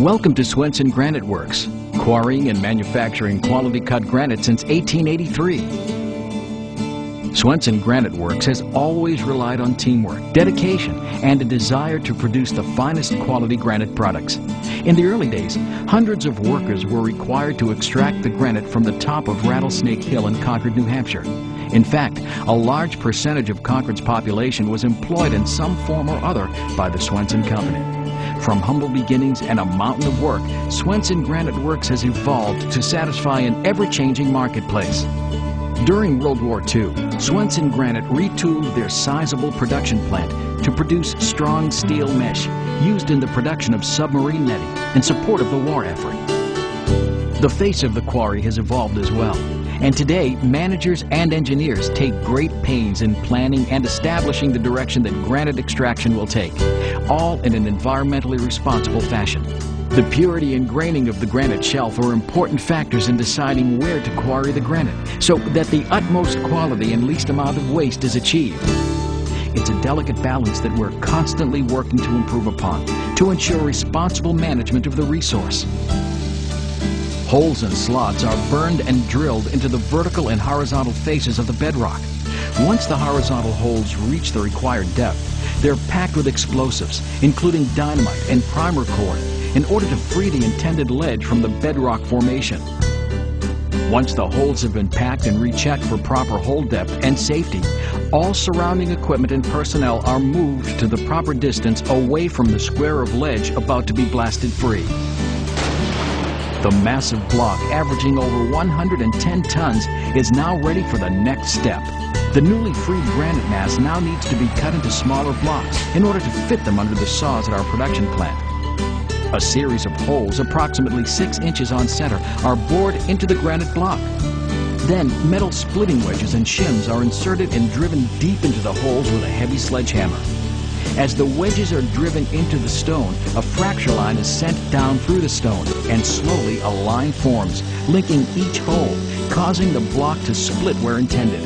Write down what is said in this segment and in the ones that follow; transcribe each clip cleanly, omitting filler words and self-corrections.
Welcome to Swenson Granite Works, quarrying and manufacturing quality cut granite since 1883. Swenson Granite Works has always relied on teamwork, dedication, and a desire to produce the finest quality granite products. In the early days, hundreds of workers were required to extract the granite from the top of Rattlesnake Hill in Concord, New Hampshire. In fact, a large percentage of Concord's population was employed in some form or other by the Swenson Company. From humble beginnings and a mountain of work, Swenson Granite Works has evolved to satisfy an ever-changing marketplace. During World War II, Swenson Granite retooled their sizable production plant to produce strong steel mesh used in the production of submarine netting in support of the war effort. The face of the quarry has evolved as well, and today managers and engineers take great pains in planning and establishing the direction that granite extraction will take, all in an environmentally responsible fashion. The purity and graining of the granite shelf are important factors in deciding where to quarry the granite, so that the utmost quality and least amount of waste is achieved. It's a delicate balance that we're constantly working to improve upon, to ensure responsible management of the resource. Holes and slots are burned and drilled into the vertical and horizontal faces of the bedrock. Once the horizontal holes reach the required depth, they're packed with explosives, including dynamite and primer cord, in order to free the intended ledge from the bedrock formation. Once the holes have been packed and rechecked for proper hole depth and safety, all surrounding equipment and personnel are moved to the proper distance away from the square of ledge about to be blasted free. The massive block, averaging over 110 tons, is now ready for the next step. The newly freed granite mass now needs to be cut into smaller blocks in order to fit them under the saws at our production plant. A series of holes approximately 6 inches on center are bored into the granite block. Then metal splitting wedges and shims are inserted and driven deep into the holes with a heavy sledgehammer. As the wedges are driven into the stone, a fracture line is sent down through the stone, and slowly a line forms, linking each hole, causing the block to split where intended.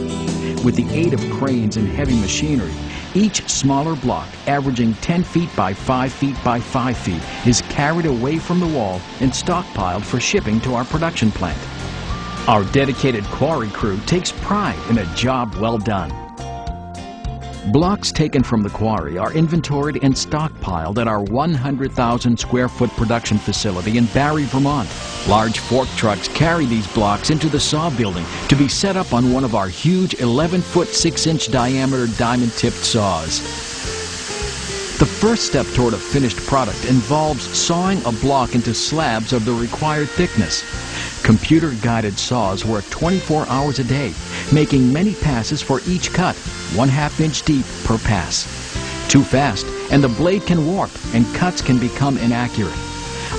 With the aid of cranes and heavy machinery, each smaller block, averaging 10 feet by 5 feet by 5 feet, is carried away from the wall and stockpiled for shipping to our production plant. Our dedicated quarry crew takes pride in a job well done. Blocks taken from the quarry are inventoried and stockpiled at our 100,000 square foot production facility in Barre, Vermont. Large fork trucks carry these blocks into the saw building to be set up on one of our huge 11-foot 6-inch diameter diamond-tipped saws. The first step toward a finished product involves sawing a block into slabs of the required thickness. Computer-guided saws work 24 hours a day, making many passes for each cut, 1/2 inch deep per pass. Too fast, and the blade can warp, and cuts can become inaccurate.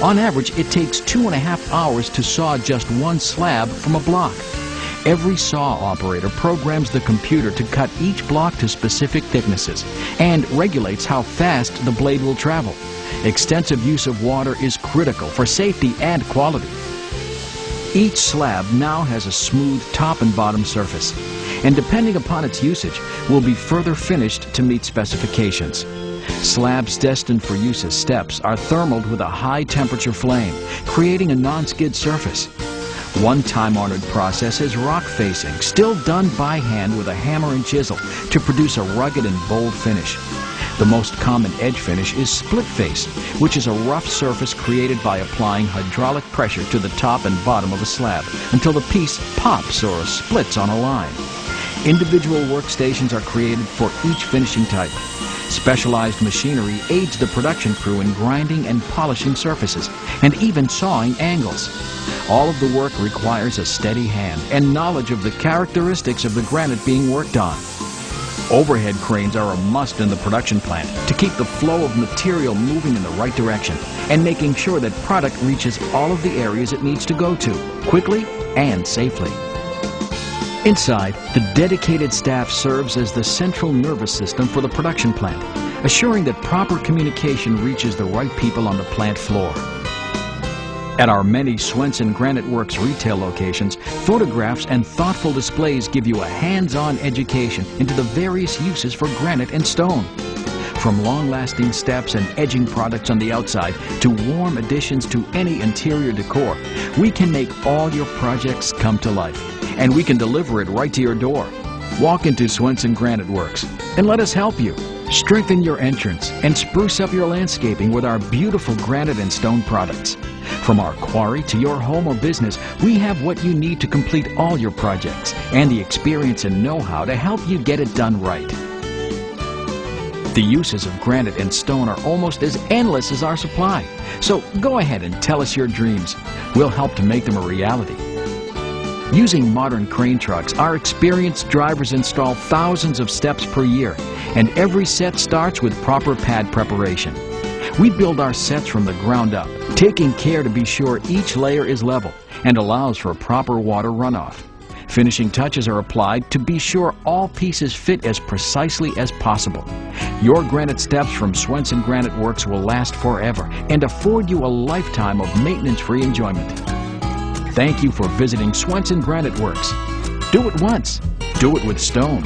On average, it takes 2.5 hours to saw just one slab from a block. Every saw operator programs the computer to cut each block to specific thicknesses and regulates how fast the blade will travel. Extensive use of water is critical for safety and quality. Each slab now has a smooth top and bottom surface, and depending upon its usage, will be further finished to meet specifications. Slabs destined for use as steps are thermaled with a high-temperature flame, creating a non-skid surface. One time-honored process is rock facing, still done by hand with a hammer and chisel to produce a rugged and bold finish. The most common edge finish is split face, which is a rough surface created by applying hydraulic pressure to the top and bottom of a slab until the piece pops or splits on a line. Individual workstations are created for each finishing type. Specialized machinery aids the production crew in grinding and polishing surfaces, and even sawing angles. All of the work requires a steady hand and knowledge of the characteristics of the granite being worked on. Overhead cranes are a must in the production plant to keep the flow of material moving in the right direction and making sure that product reaches all of the areas it needs to go to, quickly and safely. Inside, the dedicated staff serves as the central nervous system for the production plant, assuring that proper communication reaches the right people on the plant floor. At our many Swenson Granite Works retail locations, photographs and thoughtful displays give you a hands-on education into the various uses for granite and stone. From long-lasting steps and edging products on the outside to warm additions to any interior decor, we can make all your projects come to life. And we can deliver it right to your door. Walk into Swenson Granite Works and let us help you. Strengthen your entrance and spruce up your landscaping with our beautiful granite and stone products. From our quarry to your home or business, we have what you need to complete all your projects and the experience and know-how to help you get it done right. The uses of granite and stone are almost as endless as our supply. So go ahead and tell us your dreams. We'll help to make them a reality. Using modern crane trucks, our experienced drivers install thousands of steps per year, and every set starts with proper pad preparation. We build our sets from the ground up, taking care to be sure each layer is level and allows for proper water runoff. Finishing touches are applied to be sure all pieces fit as precisely as possible. Your granite steps from Swenson Granite Works will last forever and afford you a lifetime of maintenance-free enjoyment. Thank you for visiting Swenson Granite Works. Do it once. Do it with stone.